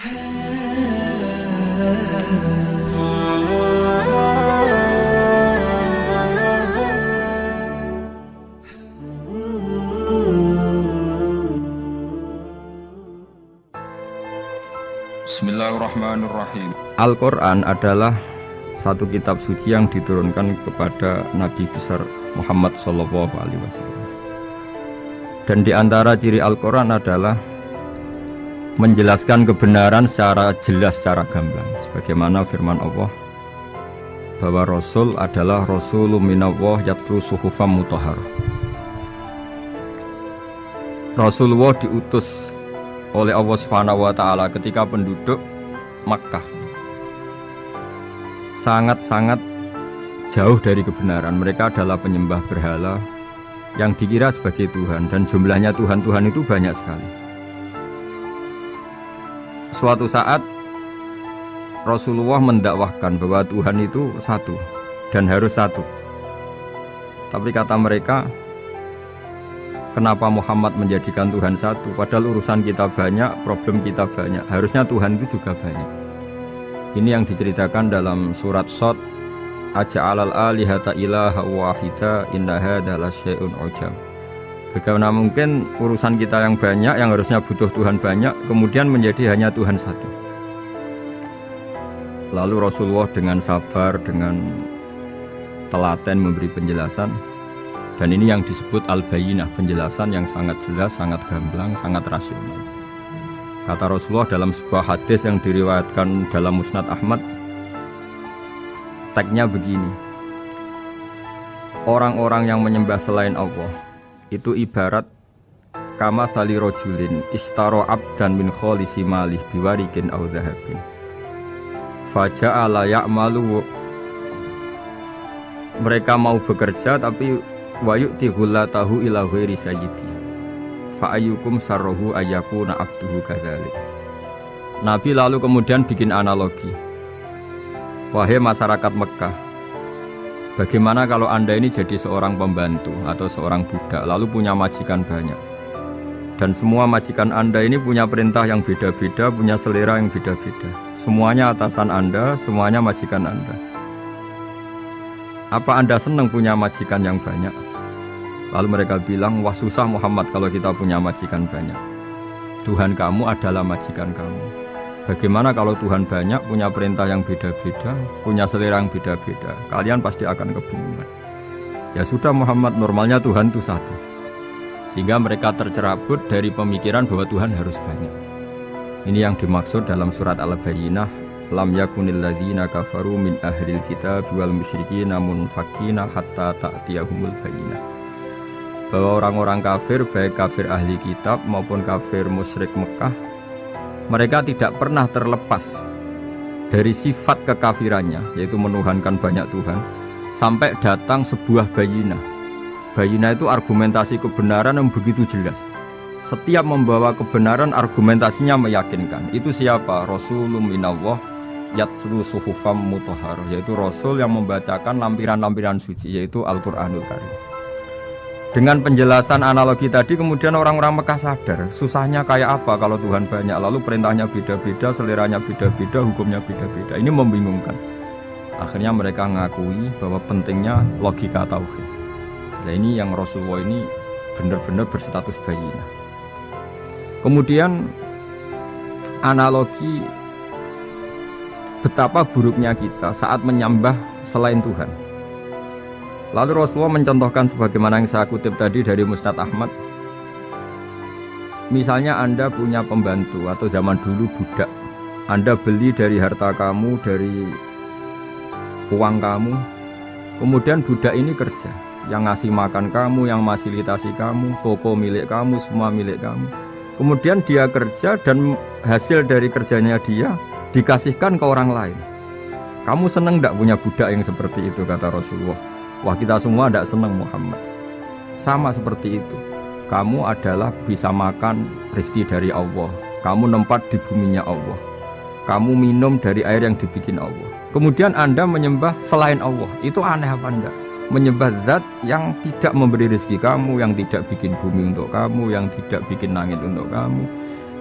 Bismillahirrahmanirrahim. Al-Quran adalah satu kitab suci yang diturunkan kepada Nabi besar Muhammad SAW. Dan di antara ciri Al-Quran adalah menjelaskan kebenaran secara jelas, secara gamblang. Sebagaimana firman Allah bahwa Rasul adalah Rasulun minallah yatlu suhufam mutahharah. Rasulullah diutus oleh Allah Subhanahu wa taala ketika penduduk Makkah sangat-sangat jauh dari kebenaran. Mereka adalah penyembah berhala yang dikira sebagai Tuhan, dan jumlahnya Tuhan-Tuhan itu banyak sekali. Suatu saat Rasulullah mendakwahkan bahwa Tuhan itu satu dan harus satu. Tapi kata mereka, kenapa Muhammad menjadikan Tuhan satu? Padahal urusan kita banyak, problem kita banyak. Harusnya Tuhan itu juga banyak. Ini yang diceritakan dalam surat Shad, Aja'alal alihata ilaha wahida inna hadza lasyai'un ujab. Bagaimana mungkin urusan kita yang banyak, yang harusnya butuh Tuhan banyak, kemudian menjadi hanya Tuhan satu. Lalu Rasulullah dengan sabar, dengan telaten memberi penjelasan. Dan ini yang disebut al-bayyinah, penjelasan yang sangat jelas, sangat gamblang, sangat rasional. Kata Rasulullah dalam sebuah hadis yang diriwayatkan dalam Musnad Ahmad, teksnya begini: orang-orang yang menyembah selain Allah itu ibarat kama sali rojulin istaro abdan min kholisi malih biwarikin au dhahabin faja'ala ya'malu. Mereka mau bekerja tapi wa yu'ti ghullatahu ila ghairi sayyidi fa ayyukum sarruhu ayyakuna abduhu kadzalik. Nabi lalu kemudian bikin analogi, wahai masyarakat Mekah, bagaimana kalau Anda ini jadi seorang pembantu atau seorang budak lalu punya majikan banyak, dan semua majikan Anda ini punya perintah yang beda-beda, punya selera yang beda-beda, semuanya atasan Anda, semuanya majikan Anda. Apa Anda senang punya majikan yang banyak? Lalu mereka bilang, wah susah Muhammad kalau kita punya majikan banyak. Tuhan kamu adalah majikan kamu. Bagaimana kalau Tuhan banyak, punya perintah yang beda-beda, punya selera yang beda-beda? Kalian pasti akan kebingungan. Ya sudah Muhammad, normalnya Tuhan itu satu. Sehingga mereka tercerabut dari pemikiran bahwa Tuhan harus banyak. Ini yang dimaksud dalam surat Al-Bayyinah, lam yakunil ladzina kafaru min ahlil kitab wal musyrikin munfakina hatta ta'tiyahumul bayyinah. Bahwa orang-orang kafir, baik kafir ahli kitab maupun kafir musyrik Mekah, mereka tidak pernah terlepas dari sifat kekafirannya, yaitu menuhankan banyak Tuhan, sampai datang sebuah bayyinah. Bayyinah itu argumentasi kebenaran yang begitu jelas. Setiap membawa kebenaran, argumentasinya meyakinkan. Itu siapa? Rasulun minallah yatlu suhufam mutahharah, yaitu Rasul yang membacakan lampiran-lampiran suci, yaitu Al-Quranul Karim. Dengan penjelasan analogi tadi, kemudian orang-orang Mekah sadar susahnya kayak apa kalau Tuhan banyak, lalu perintahnya beda-beda, seleranya beda-beda, hukumnya beda-beda. Ini membingungkan. Akhirnya mereka ngakui bahwa pentingnya logika tauhid. Nah ini yang Rasulullah ini benar-benar berstatus bayyinah. Kemudian analogi betapa buruknya kita saat menyembah selain Tuhan. Lalu Rasulullah mencontohkan sebagaimana yang saya kutip tadi dari Musnad Ahmad. Misalnya Anda punya pembantu atau zaman dulu budak. Anda beli dari harta kamu, dari uang kamu. Kemudian budak ini kerja, yang ngasih makan kamu, yang fasilitasi kamu, toko milik kamu, semua milik kamu. Kemudian dia kerja dan hasil dari kerjanya dia dikasihkan ke orang lain. Kamu senang tidak punya budak yang seperti itu, kata Rasulullah. Wah, kita semua tidak senang Muhammad. Sama seperti itu. Kamu adalah bisa makan rezeki dari Allah. Kamu nempat di buminya Allah. Kamu minum dari air yang dibikin Allah. Kemudian Anda menyembah selain Allah. Itu aneh apa enggak? Menyembah zat yang tidak memberi rezeki kamu, yang tidak bikin bumi untuk kamu, yang tidak bikin langit untuk kamu,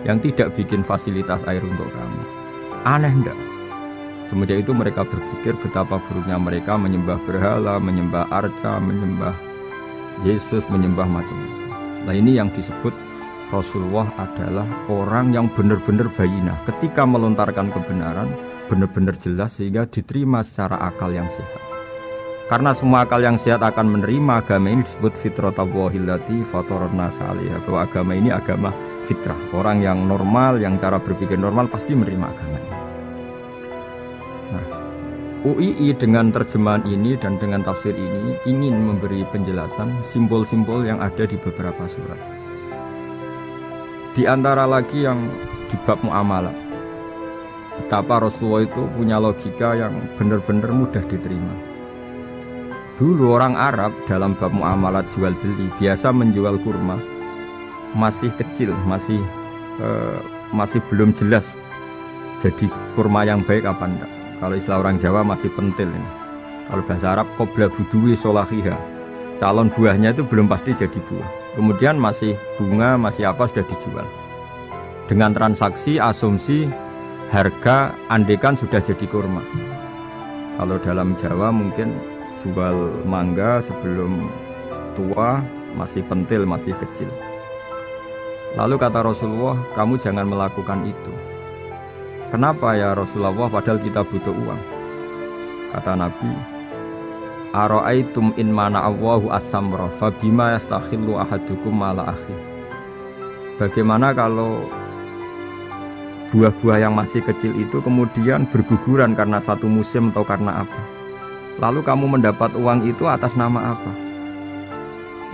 yang tidak bikin fasilitas air untuk kamu. Aneh enggak? Semenjak itu mereka berpikir betapa buruknya mereka menyembah berhala, menyembah arca, menyembah Yesus, menyembah macam-macam. Nah ini yang disebut Rasulullah adalah orang yang benar-benar bayinah. Ketika melontarkan kebenaran, benar-benar jelas sehingga diterima secara akal yang sehat. Karena semua akal yang sehat akan menerima agama ini disebut fitratallahi allati fatarana 'alaiha, bahwa agama ini agama fitrah. Orang yang normal, yang cara berpikir normal pasti menerima agama ini. Nah, UII dengan terjemahan ini dan dengan tafsir ini ingin memberi penjelasan simbol-simbol yang ada di beberapa surat. Di antara lagi yang di bab muamalah, betapa Rasulullah itu punya logika yang benar-benar mudah diterima. Dulu orang Arab dalam bab muamalah jual beli biasa menjual kurma masih kecil, masih belum jelas jadi kurma yang baik apa enggak. Kalau istilah orang Jawa masih pentil ini. Kalau bahasa Arab qobla buduwi solahiha, calon buahnya itu belum pasti jadi buah. Kemudian masih bunga, masih apa sudah dijual. Dengan transaksi asumsi harga andekan sudah jadi kurma. Kalau dalam Jawa mungkin jual mangga sebelum tua masih pentil, masih kecil. Lalu kata Rasulullah, kamu jangan melakukan itu. Kenapa ya Rasulullah, padahal kita butuh uang? Kata Nabi, ara'aitum in mana'allahu as-samra fabima yastakhillu ahadukum mala akhi. Bagaimana kalau buah-buah yang masih kecil itu kemudian berguguran karena satu musim atau karena apa? Lalu kamu mendapat uang itu atas nama apa?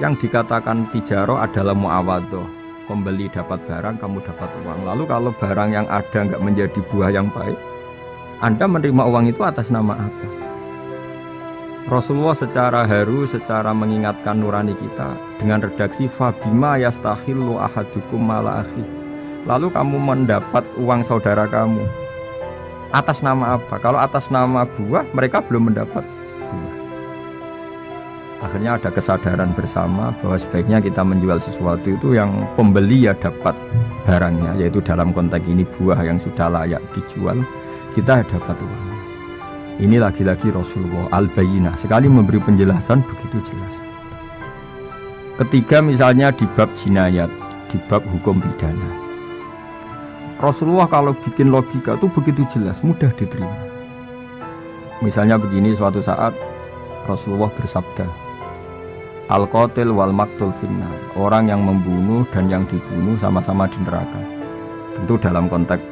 Yang dikatakan tijaro adalah muawadhah. Pembeli dapat barang, kamu dapat uang. Lalu kalau barang yang ada enggak menjadi buah yang baik, Anda menerima uang itu atas nama apa? Rasulullah secara haru, secara mengingatkan nurani kita dengan redaksi fabima yastahillu ahadukum mala akhi. Lalu kamu mendapat uang saudara kamu atas nama apa? Kalau atas nama buah, mereka belum mendapat buah. Akhirnya ada kesadaran bersama bahwa sebaiknya kita menjual sesuatu itu yang pembeli ya dapat barangnya, yaitu dalam konteks ini buah yang sudah layak dijual, kita dapat uang. Ini lagi-lagi Rasulullah al-Bayyinah, sekali memberi penjelasan begitu jelas. Ketiga misalnya di bab jinayat, di bab hukum pidana, Rasulullah kalau bikin logika itu begitu jelas, mudah diterima. Misalnya begini, suatu saat Rasulullah bersabda, al-qatil wal maqtul finnar, orang yang membunuh dan yang dibunuh sama-sama di neraka. Tentu dalam konteks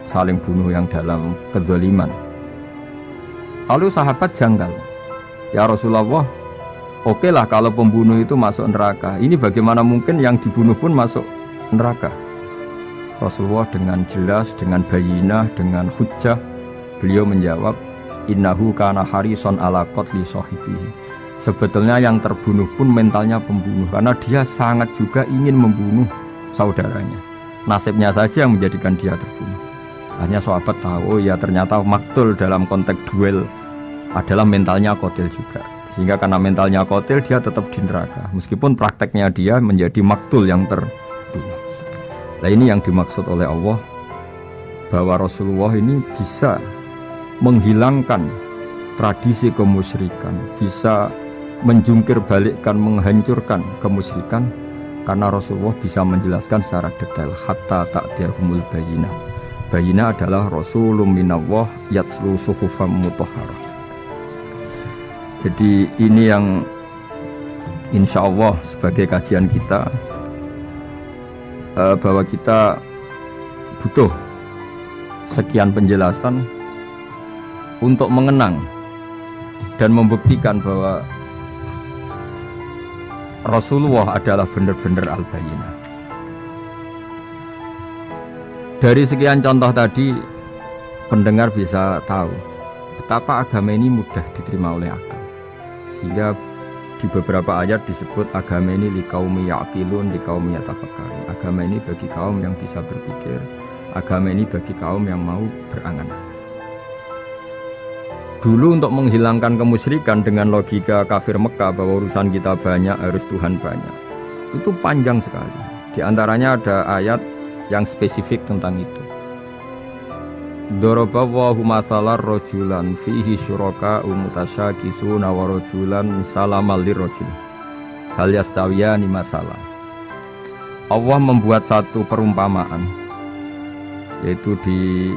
saling bunuh yang dalam kezaliman. Lalu sahabat janggal, ya Rasulullah, oke lah kalau pembunuh itu masuk neraka, ini bagaimana mungkin yang dibunuh pun masuk neraka? Rasulullah dengan jelas, dengan bayinah, dengan hujjah, beliau menjawab, innahu kana harison ala qatli sahibihi. Sebetulnya yang terbunuh pun mentalnya pembunuh, karena dia sangat juga ingin membunuh saudaranya. Nasibnya saja yang menjadikan dia terbunuh. Hanya sahabat tahu, oh ya ternyata maktul dalam konteks duel adalah mentalnya qatil juga. Sehingga karena mentalnya qatil, dia tetap di neraka, meskipun prakteknya dia menjadi maktul yang terbunuh. Nah ini yang dimaksud oleh Allah, bahwa Rasulullah ini bisa menghilangkan tradisi kemusyrikan, bisa menjungkir balikkan, menghancurkan kemusyrikan, karena Rasulullah bisa menjelaskan secara detail hatta ta'tiyahumul bayyinah. Bayyinah adalah Rasulun minallah yatslu suhufam mutahharah. Jadi ini yang insya Allah sebagai kajian kita, bahwa kita butuh sekian penjelasan untuk mengenang dan membuktikan bahwa Rasulullah adalah benar-benar al-Bayyinah. Dari sekian contoh tadi, pendengar bisa tahu betapa agama ini mudah diterima oleh akal. Sehingga di beberapa ayat disebut agama ini liqaumi ya'qilun, liqaumi yatafakkarun. Agama ini bagi kaum yang bisa berpikir, agama ini bagi kaum yang mau berangan-angan. Dulu untuk menghilangkan kemusyrikan dengan logika kafir Mekah bahwa urusan kita banyak, harus Tuhan banyak, itu panjang sekali. Di antaranya ada ayat yang spesifik tentang itu. Daraballahu mathalan rajulan fihi syuraka mutasyakisuna wa rajulan salamal lirrajul hal yastawiyani masalah. Allah membuat satu perumpamaan, yaitu di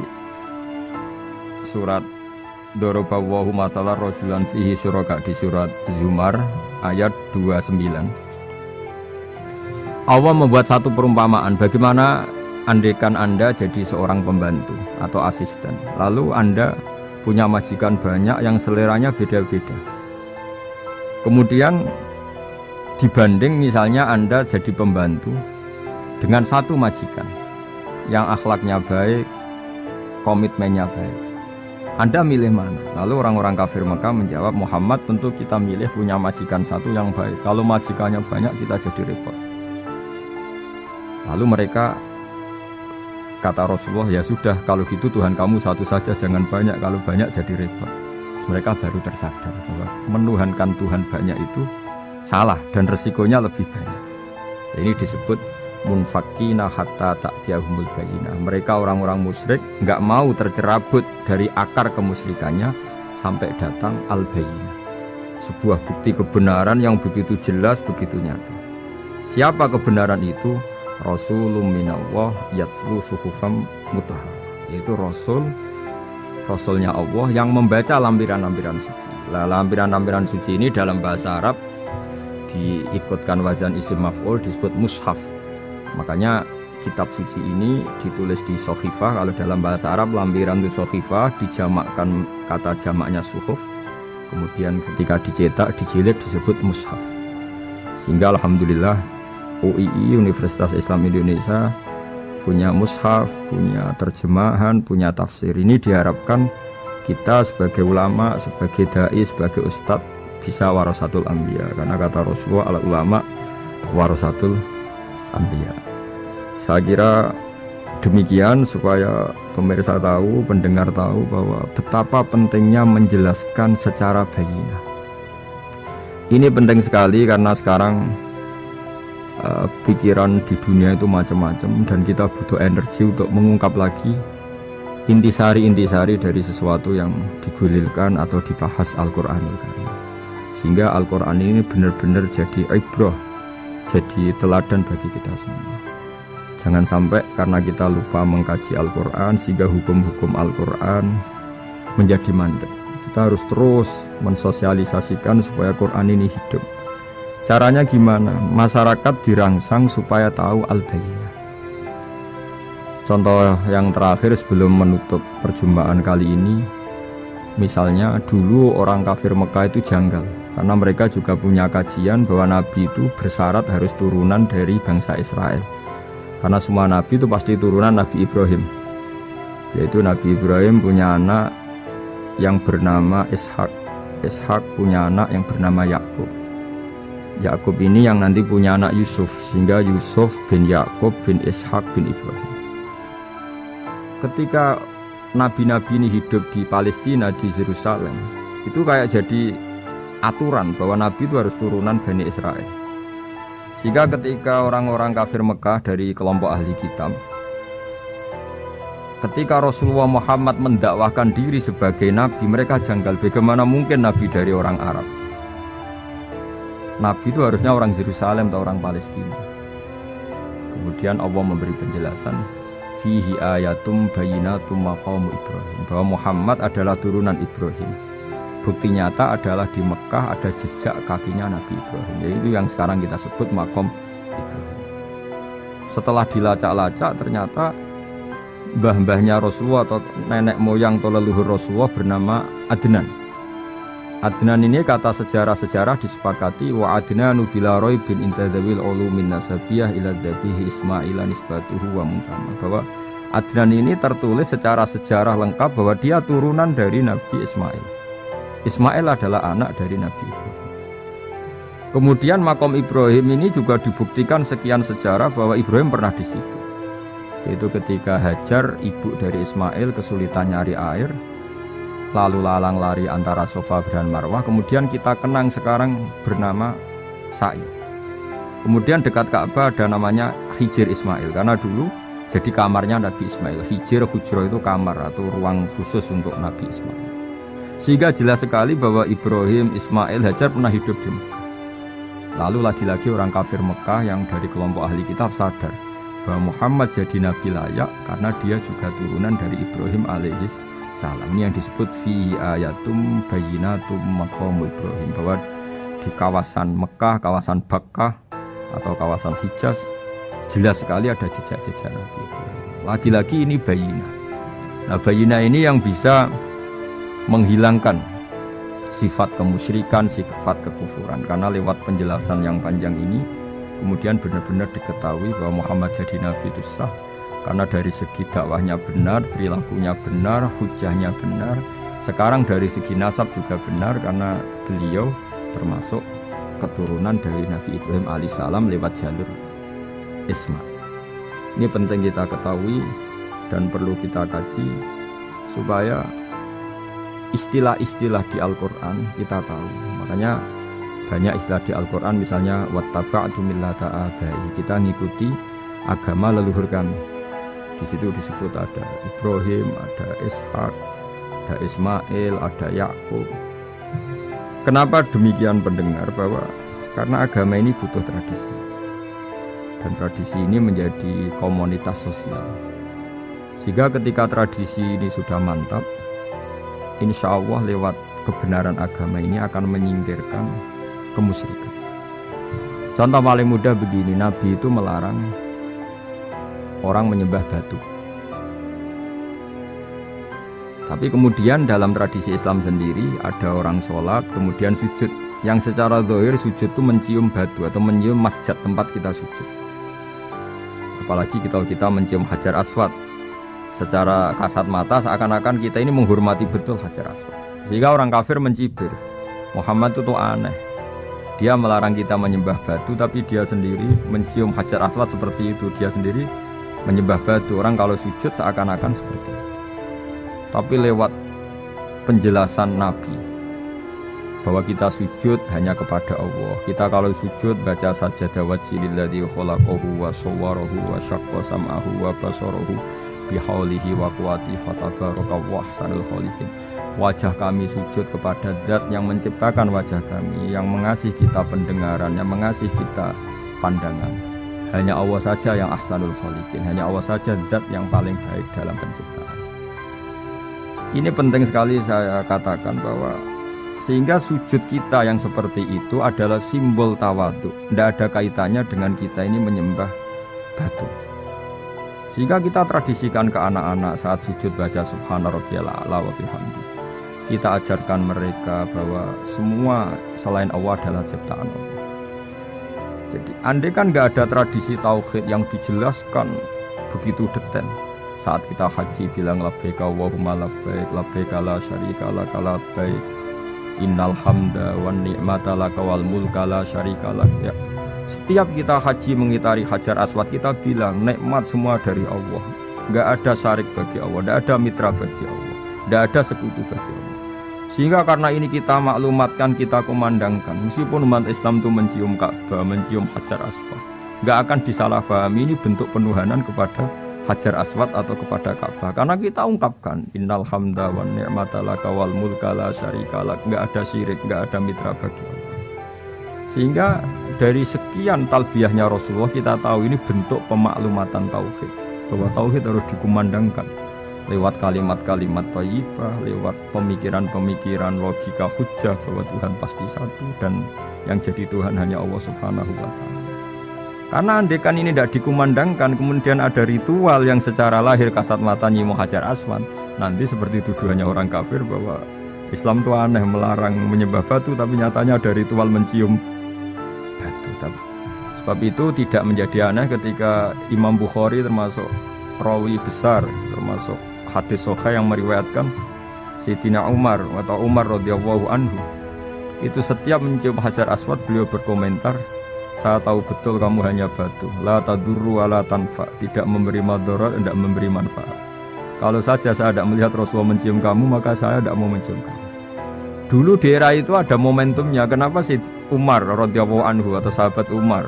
surat Daraballahu mathalan rajulan fihi syuraka di surat Zumar ayat 29. Allah membuat satu perumpamaan bagaimana andaikan Anda jadi seorang pembantu atau asisten, lalu Anda punya majikan banyak yang seleranya beda-beda. Kemudian dibanding misalnya Anda jadi pembantu dengan satu majikan yang akhlaknya baik, komitmennya baik. Anda milih mana? Lalu orang-orang kafir Mekah menjawab, Muhammad tentu kita milih punya majikan satu yang baik. Kalau majikannya banyak kita jadi repot. Lalu mereka kata Rasulullah, ya sudah kalau gitu Tuhan kamu satu saja, jangan banyak, kalau banyak jadi repot. Terus mereka baru tersadar bahwa menuhankan Tuhan banyak itu salah dan resikonya lebih banyak. Ini disebut munfakina hatta ta'tiyahumul bayyinah. Mereka orang-orang musyrik enggak mau tercerabut dari akar kemusyrikannya sampai datang al-bayyinah, sebuah bukti kebenaran yang begitu jelas, begitu nyata. Siapa kebenaran itu? Rasulun minallah yatslu suhufam mutahharah, yaitu Rasulnya Allah yang membaca lampiran-lampiran suci. Lampiran-lampiran suci ini dalam bahasa Arab diikutkan wazan isim maf'ul disebut mushaf. Makanya kitab suci ini ditulis di sohifah. Kalau dalam bahasa Arab lampiran itu sohifah, dijamakkan kata jamaknya suhuf. Kemudian ketika dicetak, dijilid disebut mushaf. Sehingga alhamdulillah UII Universitas Islam Indonesia punya mushaf, punya terjemahan, punya tafsir. Ini diharapkan kita sebagai ulama, sebagai dai, sebagai ustadz bisa warasatul anbiya, karena kata Rasulullah al ulama warasatul anbiya. Saya kira demikian supaya pemirsa tahu, pendengar tahu bahwa betapa pentingnya menjelaskan secara bayyinah. Ini penting sekali karena sekarang pikiran di dunia itu macam-macam dan kita butuh energi untuk mengungkap lagi intisari-intisari dari sesuatu yang digulirkan atau dibahas Al-Qur'anul Karim, sehingga Al-Qur'an ini benar-benar jadi ibrah, jadi teladan bagi kita semua. Jangan sampai karena kita lupa mengkaji Al-Qur'an sehingga hukum-hukum Al-Qur'an menjadi mandek. Kita harus terus mensosialisasikan supaya Qur'an ini hidup. Caranya gimana? Masyarakat dirangsang supaya tahu al-bayyinah. Contoh yang terakhir sebelum menutup perjumpaan kali ini, misalnya dulu orang kafir Mekah itu janggal karena mereka juga punya kajian bahwa Nabi itu bersyarat harus turunan dari bangsa Israel. Karena semua Nabi itu pasti turunan Nabi Ibrahim. Yaitu Nabi Ibrahim punya anak yang bernama Ishak. Ishak punya anak yang bernama Yakub. Yakub ini yang nanti punya anak Yusuf, sehingga Yusuf bin Yakub bin Ishak bin Ibrahim. Ketika nabi-nabi ini hidup di Palestina, di Yerusalem, itu kayak jadi aturan bahwa nabi itu harus turunan Bani Israel. Sehingga ketika orang-orang kafir Mekah dari kelompok ahli kitab, ketika Rasulullah Muhammad mendakwahkan diri sebagai nabi, mereka janggal, bagaimana mungkin nabi dari orang Arab? Nabi itu harusnya orang Yerusalem atau orang Palestina. Kemudian Allah memberi penjelasan, fihi ayatum bayyinatum maqamu Ibrahim, bahwa Muhammad adalah turunan Ibrahim. Bukti nyata adalah di Mekah ada jejak kakinya Nabi Ibrahim, yaitu yang sekarang kita sebut maqam Ibrahim. Setelah dilacak-lacak ternyata mbah-mbahnya Rasulullah atau nenek moyang atau leluhur Rasulullah bernama Adnan. Adnan ini kata sejarah-sejarah disepakati wa Adnanu bila raibin intadzawil ulumin nasabiyah ila dzabihi Ismaila nisbatuhu wa muntama, bahwa Adnan ini tertulis secara sejarah lengkap bahwa dia turunan dari Nabi Ismail. Ismail adalah anak dari Nabi Ibrahim. Kemudian makom Ibrahim ini juga dibuktikan sekian sejarah bahwa Ibrahim pernah di situ. Yaitu ketika Hajar, ibu dari Ismail, kesulitan nyari air, lalu lalang lari antara Safa dan Marwah. Kemudian kita kenang sekarang bernama Sa'i. Kemudian dekat Ka'bah ada namanya Hijir Ismail, karena dulu Jadi kamarnya Nabi Ismail. Hijr, hujro itu kamar atau ruang khusus untuk Nabi Ismail. Sehingga jelas sekali bahwa Ibrahim, Ismail, Hajar pernah hidup di Mekah. Lalu lagi-lagi orang kafir Mekah yang dari kelompok ahli kitab sadar bahwa Muhammad jadi nabi layak karena dia juga turunan dari Ibrahim alaihis salam. Ini yang disebut fi ayatum bayyinatum maqam Ibrahim, bahwa di kawasan Mekah, kawasan Bakkah atau kawasan Hijaz jelas sekali ada jejak-jejak Nabi Ibrahim. Lagi-lagi ini bayina. Nah, bayina ini yang bisa menghilangkan sifat kemusyrikan, sifat kekufuran. Karena lewat penjelasan yang panjang ini kemudian benar-benar diketahui bahwa Muhammad jadi nabi itu sah karena dari segi dakwahnya benar, perilakunya benar, hujahnya benar. Sekarang dari segi nasab juga benar karena beliau termasuk keturunan dari Nabi Ibrahim alaihissalam lewat jalur Ismail. Ini penting kita ketahui dan perlu kita kaji supaya istilah-istilah di Al-Quran kita tahu. Makanya banyak istilah di Al-Quran, misalnya wattaba'tu millata abai, kita ngikuti agama leluhur kami. Di situ disebut ada Ibrahim, ada Ishak, ada Ismail, ada Yakub. Kenapa demikian pendengar? Bahwa karena agama ini butuh tradisi. Dan tradisi ini menjadi komunitas sosial. Sehingga ketika tradisi ini sudah mantap, insya Allah lewat kebenaran agama ini akan menyingkirkan kemusyrikan. Contoh paling mudah begini, Nabi itu melarang orang menyembah batu. Tapi kemudian dalam tradisi Islam sendiri ada orang sholat kemudian sujud, yang secara zahir sujud itu mencium batu atau mencium masjid tempat kita sujud. Apalagi kita mencium Hajar Aswad, secara kasat mata seakan-akan kita ini menghormati betul Hajar Aswad. Sehingga orang kafir mencibir, Muhammad itu aneh. Dia melarang kita menyembah batu, tapi dia sendiri mencium Hajar Aswad seperti itu. Dia sendiri menyembah batu. Orang kalau sujud seakan-akan seperti itu. Tapi lewat penjelasan Nabi bahwa kita sujud hanya kepada Allah. Kita kalau sujud baca sajadah wajhilladzi khalaqahu wa sawwarahu wa syaqqa sam'ahu wa basarahu bihaulihi wa quwwati fatabarakallahu ahsanul khaliqin. Wajah kami sujud kepada Zat yang menciptakan wajah kami, yang mengasihi kita pendengaran, yang mengasihi kita pandangan. Hanya Allah saja yang ahsanul khaliqin, hanya Allah saja Zat yang paling baik dalam penciptaan. Ini penting sekali saya katakan bahwa sehingga sujud kita yang seperti itu adalah simbol tawadhu. Tidak ada kaitannya dengan kita ini menyembah batu. Sehingga kita tradisikan ke anak-anak saat sujud baca subhana rabbiyal a'la wa bihamdi. Kita ajarkan mereka bahwa semua selain Allah adalah ciptaan Allah. Jadi andai kan nggak ada tradisi tauhid yang dijelaskan begitu detail. Saat kita haji bilang labbaik Allahumma labbaik, labbaik la syarika lak labbaik, innal hamda wan ni'mata laka wal mulka la syarika lak. Ya. Setiap kita haji mengitari Hajar Aswad kita bilang nikmat semua dari Allah. Enggak ada syarik bagi Allah, enggak ada mitra bagi Allah, enggak ada sekutu bagi Allah. Sehingga karena ini kita maklumatkan, kita kumandangkan, meskipun umat Islam itu mencium Ka'bah, mencium Hajar Aswad, enggak akan disalahpahami ini bentuk penuhanan kepada Hajar Aswad atau kepada Ka'bah. Karena kita ungkapkan innal hamda wan ni'mata laka wal mulka la syarika lak, enggak ada syirik, enggak ada mitra bagi Allah. Sehingga dari sekian talbiyahnya Rasulullah kita tahu ini bentuk pemaklumatan tauhid, bahwa tauhid harus dikumandangkan lewat kalimat-kalimat thayyibah, lewat pemikiran-pemikiran logika hujjah bahwa Tuhan pasti satu dan yang jadi Tuhan hanya Allah Subhanahu wa taala. Karena andekan ini tidak dikumandangkan, kemudian ada ritual yang secara lahir kasat mata nyium Hajar Aswad, nanti seperti tuduhannya orang kafir bahwa Islam itu aneh, melarang menyembah batu, tapi nyatanya ada ritual mencium batu. Sebab itu tidak menjadi aneh ketika Imam Bukhari termasuk rawi besar, termasuk hadis sahih yang meriwayatkan Sayyidina Umar atau Umar radhiyallahu anhu, itu setiap mencium Hajar Aswad beliau berkomentar, saya tahu betul kamu hanya batu, la tadurru wa la tanfa, tidak memberi madarat, tidak memberi manfaat. Kalau saja saya tidak melihat Rasulullah mencium kamu, maka saya tidak mau mencium kamu. Dulu di era itu ada momentumnya. Kenapa sih Umar radhiyallahu anhu atau sahabat Umar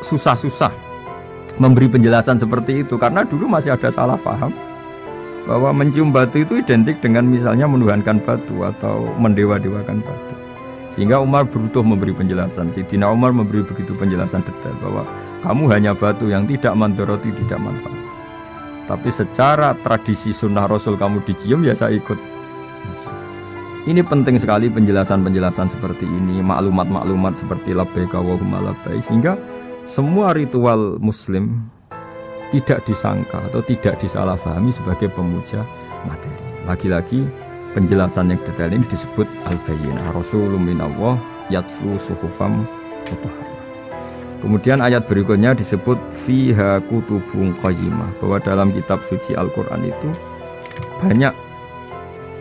susah-susah memberi penjelasan seperti itu karena dulu masih ada salah paham bahwa mencium batu itu identik dengan misalnya menuhankan batu atau mendewa-dewakan batu. Sehingga Umar butuh memberi penjelasan. Sayyidina Umar memberi begitu penjelasan detail bahwa kamu hanya batu yang tidak mandoroti, tidak manfaat. Tapi secara tradisi sunnah Rasul kamu dicium, ya saya ikut. Ini penting sekali penjelasan-penjelasan seperti ini, maklumat-maklumat seperti labbaika Allahumma labbaik, sehingga semua ritual Muslim tidak disangka atau tidak disalahpahami sebagai pemuja materi. Lagi-lagi penjelasan yang detail ini disebut al-bayyinah, rasulun minallah yatslu suhufam mutahharah. Kemudian ayat berikutnya disebut fiha kutubun qayyimah, bahwa dalam kitab suci Al-Qur'an itu banyak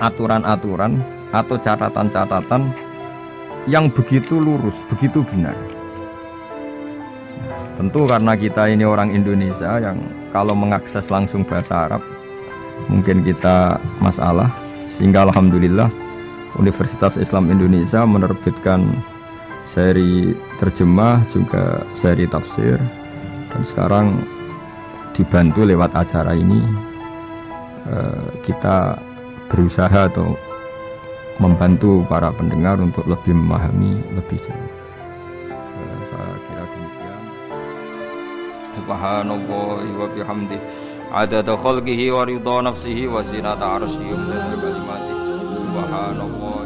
aturan-aturan atau catatan-catatan yang begitu lurus, begitu benar. Tentu karena kita ini orang Indonesia yang kalau mengakses langsung bahasa Arab mungkin kita masalah, sehingga alhamdulillah Universitas Islam Indonesia menerbitkan seri terjemah juga seri tafsir, dan sekarang dibantu lewat acara ini kita berusaha atau membantu para pendengar untuk lebih memahami lebih jauh. Saya kira demikian. Subhanallahi wa bihamdihi adada khalqihi wa ridha nafsihi wa zinata arsyihi wa kalimatihi. Subhanallah